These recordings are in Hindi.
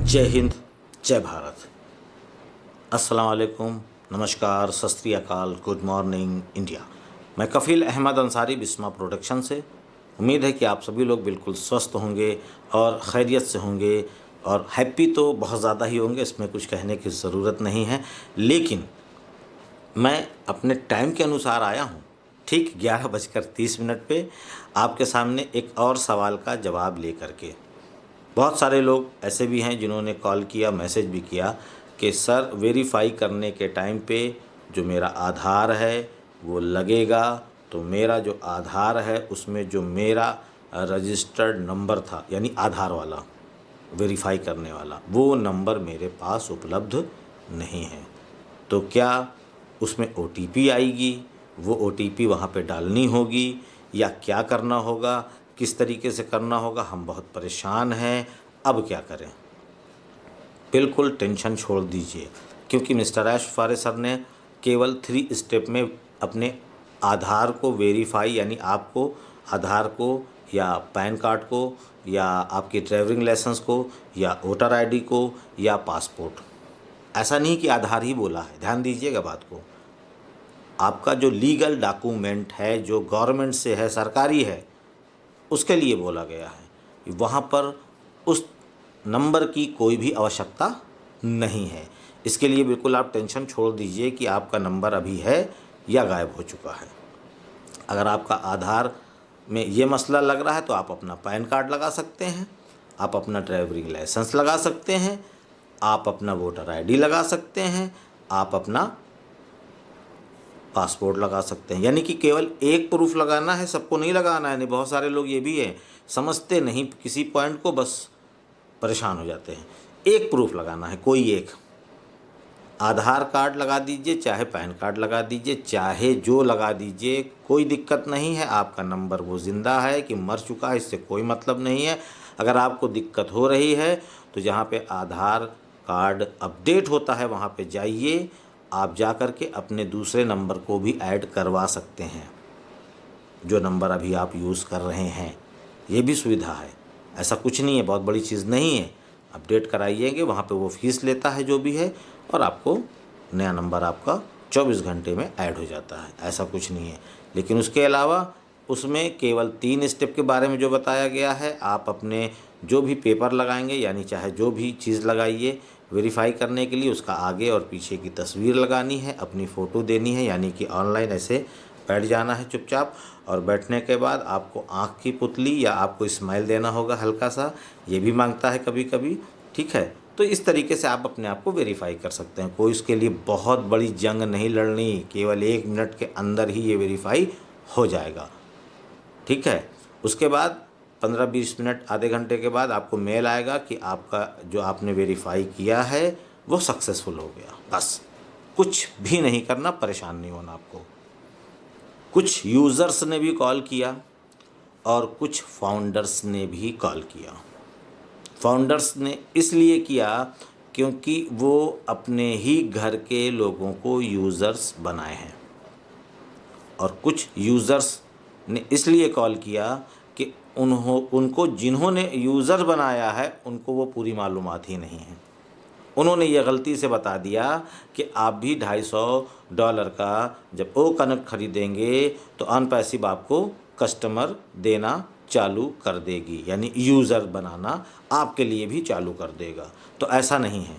जय हिंद, जय भारत। अस्सलाम वालेकुम, नमस्कार, सत श्री अकाल, गुड मॉर्निंग इंडिया। मैं कफ़ील अहमद अंसारी, बिस्मा प्रोडक्शन से। उम्मीद है कि आप सभी लोग बिल्कुल स्वस्थ होंगे और खैरियत से होंगे और हैप्पी तो बहुत ज़्यादा ही होंगे, इसमें कुछ कहने की ज़रूरत नहीं है। लेकिन मैं अपने टाइम के अनुसार आया हूँ, ठीक 11:30 पे आपके सामने एक और सवाल का जवाब लेकर के। बहुत सारे लोग ऐसे भी हैं जिन्होंने कॉल किया, मैसेज भी किया कि सर वेरीफाई करने के टाइम पे जो मेरा आधार है वो लगेगा, तो मेरा जो आधार है उसमें जो मेरा रजिस्टर्ड नंबर था, यानी आधार वाला वेरीफाई करने वाला, वो नंबर मेरे पास उपलब्ध नहीं है। तो क्या उसमें OTP आएगी, वो OTP वहाँ पे डालनी होगी या क्या करना होगा, किस तरीके से करना होगा? हम बहुत परेशान हैं, अब क्या करें? बिल्कुल टेंशन छोड़ दीजिए, क्योंकि मिस्टर ऐश फारे सर ने केवल 3 स्टेप में अपने आधार को वेरीफाई, यानी आपको आधार को या पैन कार्ड को या आपकी ड्राइविंग लाइसेंस को या वोटर ID को या पासपोर्ट, ऐसा नहीं कि आधार ही बोला है, ध्यान दीजिएगा बात को। आपका जो लीगल डॉक्यूमेंट है, जो गवर्नमेंट से है, सरकारी है, उसके लिए बोला गया है। वहाँ पर उस नंबर की कोई भी आवश्यकता नहीं है। इसके लिए बिल्कुल आप टेंशन छोड़ दीजिए कि आपका नंबर अभी है या गायब हो चुका है। अगर आपका आधार में ये मसला लग रहा है तो आप अपना पैन कार्ड लगा सकते हैं, आप अपना ड्राइविंग लाइसेंस लगा सकते हैं, आप अपना वोटर ID लगा सकते हैं, आप अपना पासपोर्ट लगा सकते हैं। यानी कि केवल एक प्रूफ लगाना है, सबको नहीं लगाना है। नहीं, बहुत सारे लोग ये भी है, समझते नहीं किसी पॉइंट को, बस परेशान हो जाते हैं। एक प्रूफ लगाना है, कोई एक। आधार कार्ड लगा दीजिए, चाहे पैन कार्ड लगा दीजिए, चाहे जो लगा दीजिए, कोई दिक्कत नहीं है। आपका नंबर वो ज़िंदा है कि मर चुका है, इससे कोई मतलब नहीं है। अगर आपको दिक्कत हो रही है तो जहाँ पे आधार कार्ड अपडेट होता है वहाँ पे जाइए, आप जा कर के अपने दूसरे नंबर को भी ऐड करवा सकते हैं, जो नंबर अभी आप यूज़ कर रहे हैं। ये भी सुविधा है, ऐसा कुछ नहीं है, बहुत बड़ी चीज़ नहीं है। अपडेट कराइएगा, वहाँ पे वो फीस लेता है जो भी है, और आपको नया नंबर आपका 24 घंटे में ऐड हो जाता है, ऐसा कुछ नहीं है। लेकिन उसके अलावा उसमें केवल 3 स्टेप के बारे में जो बताया गया है, आप अपने जो भी पेपर लगाएंगे, यानी चाहे जो भी चीज़ लगाइए वेरीफाई करने के लिए, उसका आगे और पीछे की तस्वीर लगानी है, अपनी फ़ोटो देनी है, यानी कि ऑनलाइन ऐसे बैठ जाना है चुपचाप। और बैठने के बाद आपको आँख की पुतली या आपको स्माइल देना होगा हल्का सा, ये भी मांगता है कभी कभी, ठीक है। तो इस तरीके से आप अपने आप को वेरीफाई कर सकते हैं। कोई इसके लिए बहुत बड़ी जंग नहीं लड़नी, केवल 1 मिनट के अंदर ही ये वेरीफाई हो जाएगा, ठीक है। उसके बाद 15-20 मिनट, आधे घंटे के बाद आपको मेल आएगा कि आपका जो आपने वेरीफाई किया है वो सक्सेसफुल हो गया। बस कुछ भी नहीं करना, परेशान नहीं होना आपको। कुछ यूज़र्स ने भी कॉल किया और कुछ फाउंडर्स ने भी कॉल किया। फाउंडर्स ने इसलिए किया क्योंकि वो अपने ही घर के लोगों को यूज़र्स बनाए हैं, और कुछ यूज़र्स ने इसलिए कॉल किया कि उनको जिन्होंने यूज़र बनाया है उनको वो पूरी मालूमात ही नहीं है। उन्होंने ये गलती से बता दिया कि आप भी $250 का जब ओ कनेक्ट खरीदेंगे तो अनपैसिव आपको कस्टमर देना चालू कर देगी, यानी यूज़र बनाना आपके लिए भी चालू कर देगा। तो ऐसा नहीं है,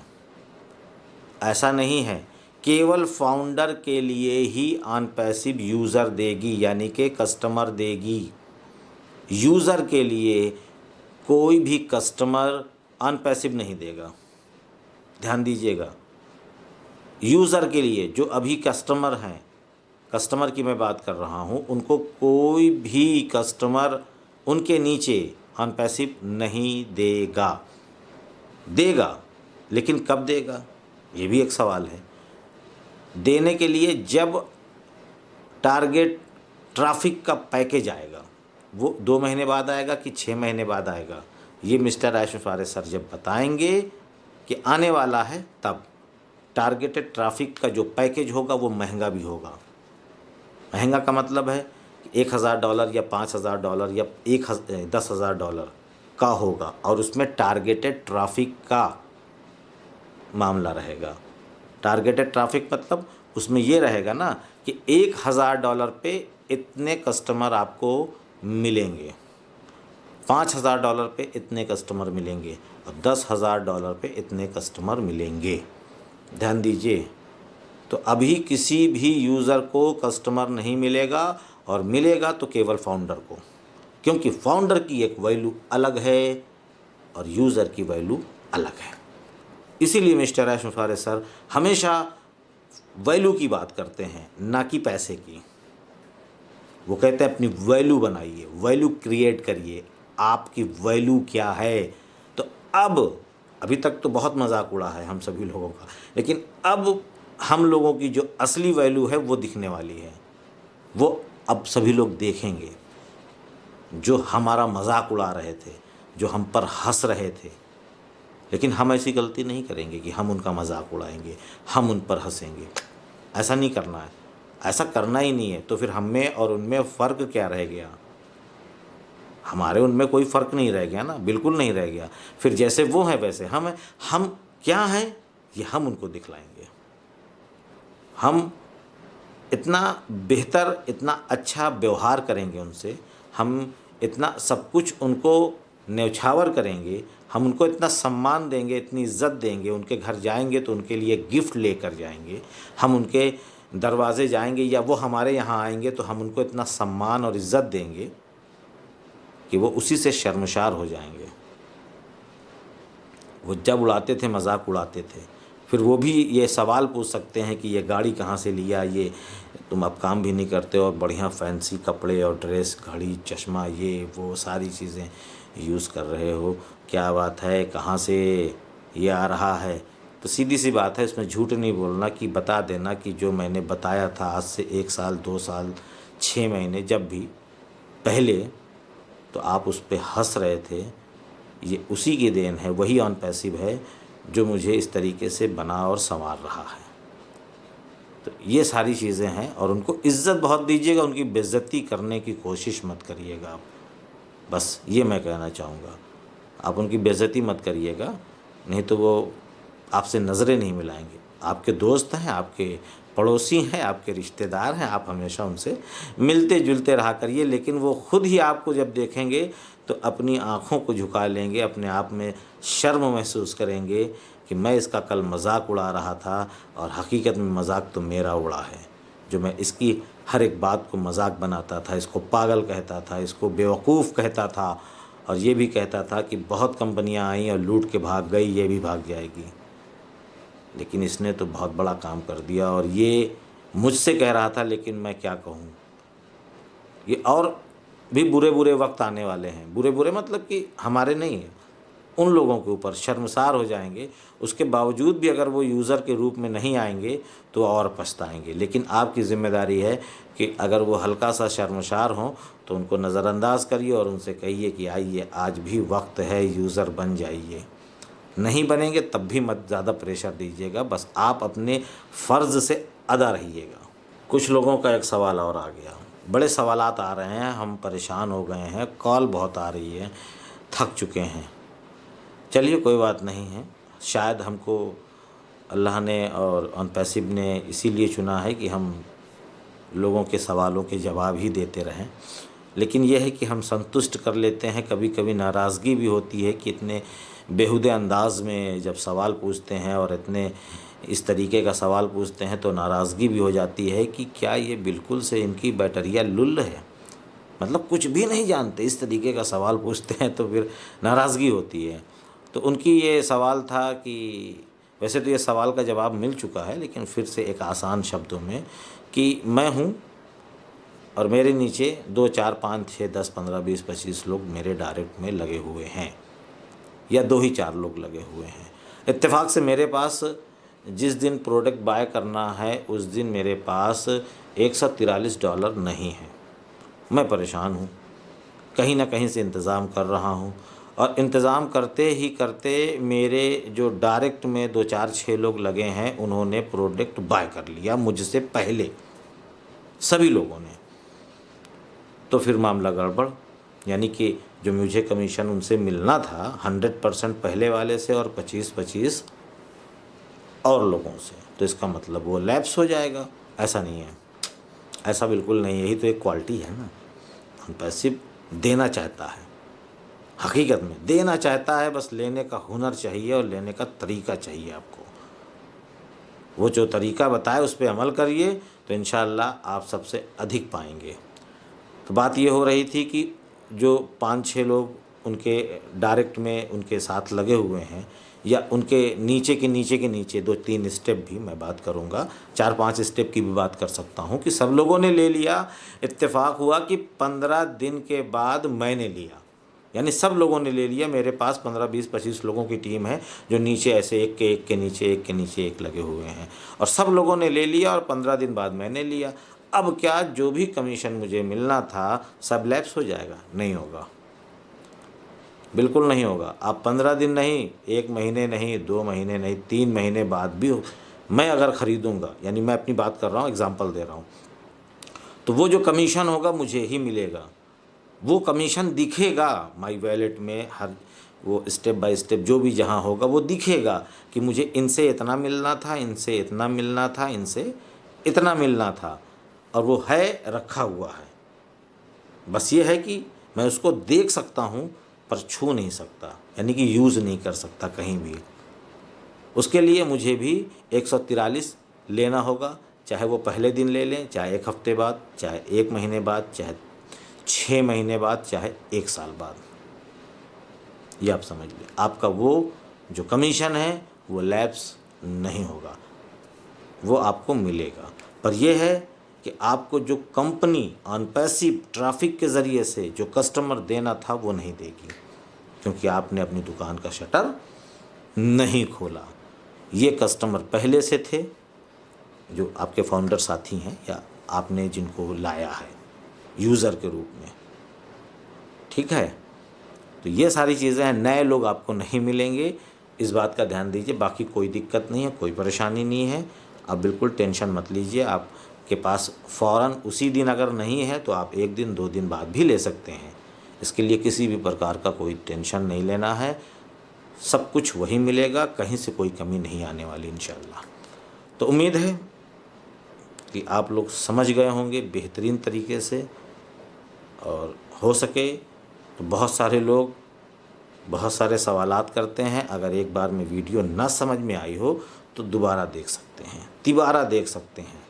ऐसा नहीं है। केवल फाउंडर के लिए ही अनपैसिव यूज़र देगी, यानी कि कस्टमर देगी। यूज़र के लिए कोई भी कस्टमर अनपैसिव नहीं देगा, ध्यान दीजिएगा। यूज़र के लिए जो अभी कस्टमर हैं, कस्टमर की मैं बात कर रहा हूँ, उनको कोई भी कस्टमर उनके नीचे अनपैसिव नहीं देगा। देगा, लेकिन कब देगा ये भी एक सवाल है। देने के लिए जब टारगेट ट्रैफिक का पैकेज आएगा, वो 2 महीने बाद आएगा कि 6 महीने बाद आएगा, ये मिस्टर ऐश फारे सर जब बताएंगे कि आने वाला है, तब टारगेटेड ट्रैफिक का जो पैकेज होगा वो महंगा भी होगा। महंगा का मतलब है कि $1000 या $5000 या $10,000 का होगा, और उसमें टारगेटेड ट्रैफिक का मामला रहेगा। टारगेटेड ट्रैफिक मतलब उसमें ये रहेगा ना कि $1000 पे इतने कस्टमर आपको मिलेंगे, $5000 पे इतने कस्टमर मिलेंगे और $10,000 पे इतने कस्टमर मिलेंगे। ध्यान दीजिए, तो अभी किसी भी यूज़र को कस्टमर नहीं मिलेगा और मिलेगा तो केवल फाउंडर को, क्योंकि फाउंडर की एक वैल्यू अलग है और यूज़र की वैल्यू अलग है। इसीलिए मिस्टर ऐशमुखारे सर हमेशा वैल्यू की बात करते हैं, ना कि पैसे की। वो कहते हैं अपनी वैल्यू बनाइए, वैल्यू क्रिएट करिए, आपकी वैल्यू क्या है। तो अब अभी तक तो बहुत मजाक उड़ा है हम सभी लोगों का, लेकिन अब हम लोगों की जो असली वैल्यू है वो दिखने वाली है। वो अब सभी लोग देखेंगे। जो हमारा मजाक उड़ा रहे थे, जो हम पर हंस रहे थे, लेकिन हम ऐसी गलती नहीं करेंगे कि हम उनका मजाक उड़ाएंगे, हम उन पर हंसेंगे। ऐसा नहीं करना है, ऐसा करना ही नहीं है। तो फिर हम में और उनमें फ़र्क क्या रह गया? हमारे उनमें कोई फ़र्क नहीं रह गया ना, बिल्कुल नहीं रह गया। फिर जैसे वो हैं वैसे हम हैं। हम क्या हैं ये हम उनको दिखलाएंगे। हम इतना बेहतर, इतना अच्छा व्यवहार करेंगे उनसे, हम इतना सब कुछ उनको न्यौछावर करेंगे, हम उनको इतना सम्मान देंगे, इतनी इज़्ज़त देंगे। उनके घर जाएंगे तो उनके लिए गिफ्ट लेकर जाएंगे, हम उनके दरवाज़े जाएंगे या वो हमारे यहाँ आएंगे तो हम उनको इतना सम्मान और इज़्ज़त देंगे कि वो उसी से शर्मशार हो जाएंगे। वो जब उड़ाते थे, मजाक उड़ाते थे, फिर वो भी ये सवाल पूछ सकते हैं कि ये गाड़ी कहाँ से लिया, ये तुम अब काम भी नहीं करते और बढ़िया फैंसी कपड़े और ड्रेस, घड़ी, चश्मा, ये वो सारी चीज़ें यूज़ कर रहे हो, क्या बात है, कहाँ से ये आ रहा है? तो सीधी सी बात है, इसमें झूठ नहीं बोलना कि बता देना कि जो मैंने बताया था आज से 1 साल, 2 साल, 6 महीने जब भी पहले, तो आप उस पर हंस रहे थे। ये उसी की देन है, वही ऑन पैसिव है जो मुझे इस तरीके से बना और संवार रहा है। तो ये सारी चीज़ें हैं और उनको इज़्ज़त बहुत दीजिएगा, उनकी बेइज्जती करने की कोशिश मत करिएगा आप। बस ये मैं कहना चाहूँगा, आप उनकी बेइज्जती मत करिएगा, नहीं तो वो आपसे नज़रें नहीं मिलाएंगे। आपके दोस्त हैं, आपके पड़ोसी हैं, आपके रिश्तेदार हैं, आप हमेशा उनसे मिलते जुलते रहा करिए। लेकिन वो खुद ही आपको जब देखेंगे तो अपनी आँखों को झुका लेंगे, अपने आप में शर्म महसूस करेंगे कि मैं इसका कल मजाक उड़ा रहा था और हकीकत में मजाक तो मेरा उड़ा है। जो मैं इसकी हर एक बात को मजाक बनाता था, इसको पागल कहता था, इसको बेवकूफ़ कहता था और ये भी कहता था कि बहुत कंपनियां आई और लूट के भाग गई, ये भी भाग जाएगी। लेकिन इसने तो बहुत बड़ा काम कर दिया और ये मुझसे कह रहा था, लेकिन मैं क्या कहूँ। ये और भी बुरे बुरे वक्त आने वाले हैं। बुरे बुरे मतलब कि हमारे नहीं है, उन लोगों के ऊपर शर्मसार हो जाएंगे। उसके बावजूद भी अगर वो यूज़र के रूप में नहीं आएंगे तो और पछताएंगे। लेकिन आपकी ज़िम्मेदारी है कि अगर वो हल्का सा शर्मसार हों तो उनको नज़रअंदाज करिए और उनसे कहिए कि आइए, आज भी वक्त है, यूज़र बन जाइए। नहीं बनेंगे तब भी मत ज़्यादा प्रेशर दीजिएगा, बस आप अपने फ़र्ज़ से अदा रहिएगा। कुछ लोगों का एक सवाल और आ गया, बड़े सवालात आ रहे हैं, हम परेशान हो गए हैं, कॉल बहुत आ रही है, थक चुके हैं। चलिए कोई बात नहीं है, शायद हमको अल्लाह ने और ऑन पैसिव ने इसीलिए चुना है कि हम लोगों के सवालों के जवाब ही देते रहें। लेकिन यह है कि हम संतुष्ट कर लेते हैं। कभी कभी नाराज़गी भी होती है कि इतने बेहुदे अंदाज में जब सवाल पूछते हैं और इतने इस तरीके का सवाल पूछते हैं तो नाराज़गी भी हो जाती है कि क्या ये बिल्कुल से इनकी बैटरिया लुल्ल है, मतलब कुछ भी नहीं जानते, इस तरीके का सवाल पूछते हैं तो फिर नाराज़गी होती है। तो उनकी ये सवाल था कि वैसे तो ये सवाल का जवाब मिल चुका है, लेकिन फिर से एक आसान शब्दों में कि मैं हूँ और मेरे नीचे 2, 4, 5, 6, 10, 15, 20, 25 लोग मेरे डायरेक्ट में लगे हुए हैं, या 2 ही 4 लोग लगे हुए हैं। इत्तेफाक से मेरे पास जिस दिन प्रोडक्ट बाय करना है उस दिन मेरे पास $143 नहीं है। मैं परेशान हूँ, कहीं ना कहीं से इंतज़ाम कर रहा हूँ और इंतज़ाम करते ही करते मेरे जो डायरेक्ट में 2, 4, 6 लोग लगे हैं उन्होंने प्रोडक्ट बाय कर लिया मुझसे पहले, सभी लोगों ने। तो फिर मामला गड़बड़, यानी कि जो मुझे कमीशन उनसे मिलना था 100% पहले वाले से और 25-25 और लोगों से, तो इसका मतलब वो लैप्स हो जाएगा। ऐसा नहीं है, ऐसा बिल्कुल नहीं है। यही तो एक क्वालिटी है ना, पैसिव देना चाहता है, हकीकत में देना चाहता है, बस लेने का हुनर चाहिए और लेने का तरीका चाहिए आपको। वो जो तरीका बताए उस पर अमल करिए तो इंशाअल्लाह आप सबसे अधिक पाएंगे। तो बात ये हो रही थी कि जो 5-6 लोग उनके डायरेक्ट में उनके साथ लगे हुए हैं, या उनके नीचे के नीचे 2-3 स्टेप भी मैं बात करूँगा, 4-5 स्टेप की भी बात कर सकता हूँ कि सब लोगों ने ले लिया। इत्तेफाक हुआ कि 15 दिन के बाद मैंने लिया, यानी सब लोगों ने ले लिया। मेरे पास 15-20-25 लोगों की टीम है जो नीचे ऐसे एक के नीचे एक लगे हुए हैं, और सब लोगों ने ले लिया और 15 दिन बाद मैंने लिया। अब क्या जो भी कमीशन मुझे मिलना था सब लैप्स हो जाएगा? नहीं होगा, बिल्कुल नहीं होगा। आप 15 दिन नहीं, 1 महीने नहीं, 2 महीने नहीं, 3 महीने बाद भी मैं अगर ख़रीदूँगा, यानी मैं अपनी बात कर रहा हूँ, एग्जांपल दे रहा हूँ, तो वो जो कमीशन होगा मुझे ही मिलेगा। वो कमीशन दिखेगा माई वैलेट में, हर वो स्टेप बाय स्टेप जो भी जहाँ होगा वो दिखेगा कि मुझे इनसे इतना मिलना था, इनसे इतना मिलना था, इनसे इतना मिलना था, और वो है, रखा हुआ है। बस ये है कि मैं उसको देख सकता हूँ पर छू नहीं सकता, यानी कि यूज़ नहीं कर सकता कहीं भी। उसके लिए मुझे भी 143 लेना होगा, चाहे वो पहले दिन ले लें, चाहे 1 हफ्ते बाद, चाहे 1 महीने बाद, चाहे 6 महीने बाद, चाहे 1 साल बाद। ये आप समझ लें, आपका वो जो कमीशन है वो लैप्स नहीं होगा, वो आपको मिलेगा। पर यह है कि आपको जो कंपनी ऑन पैसिव ट्रैफिक के ज़रिए से जो कस्टमर देना था वो नहीं देगी, क्योंकि आपने अपनी दुकान का शटर नहीं खोला। ये कस्टमर पहले से थे जो आपके फाउंडर साथी हैं, या आपने जिनको लाया है यूज़र के रूप में, ठीक है। तो ये सारी चीज़ें हैं, नए लोग आपको नहीं मिलेंगे, इस बात का ध्यान दीजिए। बाकी कोई दिक्कत नहीं है, कोई परेशानी नहीं है, आप बिल्कुल टेंशन मत लीजिए। आपके पास फ़ौरन उसी दिन अगर नहीं है तो आप 1 दिन 2 दिन बाद भी ले सकते हैं। इसके लिए किसी भी प्रकार का कोई टेंशन नहीं लेना है, सब कुछ वही मिलेगा, कहीं से कोई कमी नहीं आने वाली इंशाअल्लाह। तो उम्मीद है कि आप लोग समझ गए होंगे बेहतरीन तरीके से, और हो सके तो बहुत सारे लोग बहुत सारे सवालात करते हैं। अगर एक बार में वीडियो ना समझ में आई हो तो दोबारा देख सकते हैं, तिबारा देख सकते हैं।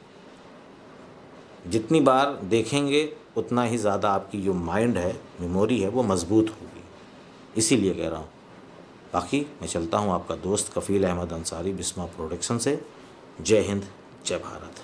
जितनी बार देखेंगे उतना ही ज़्यादा आपकी जो माइंड है, मेमोरी है, वो मज़बूत होगी, इसीलिए कह रहा हूँ। बाकी मैं चलता हूँ, आपका दोस्त कफ़ील अहमद अंसारी, बिस्मा प्रोडक्शन से। जय हिंद, जय भारत।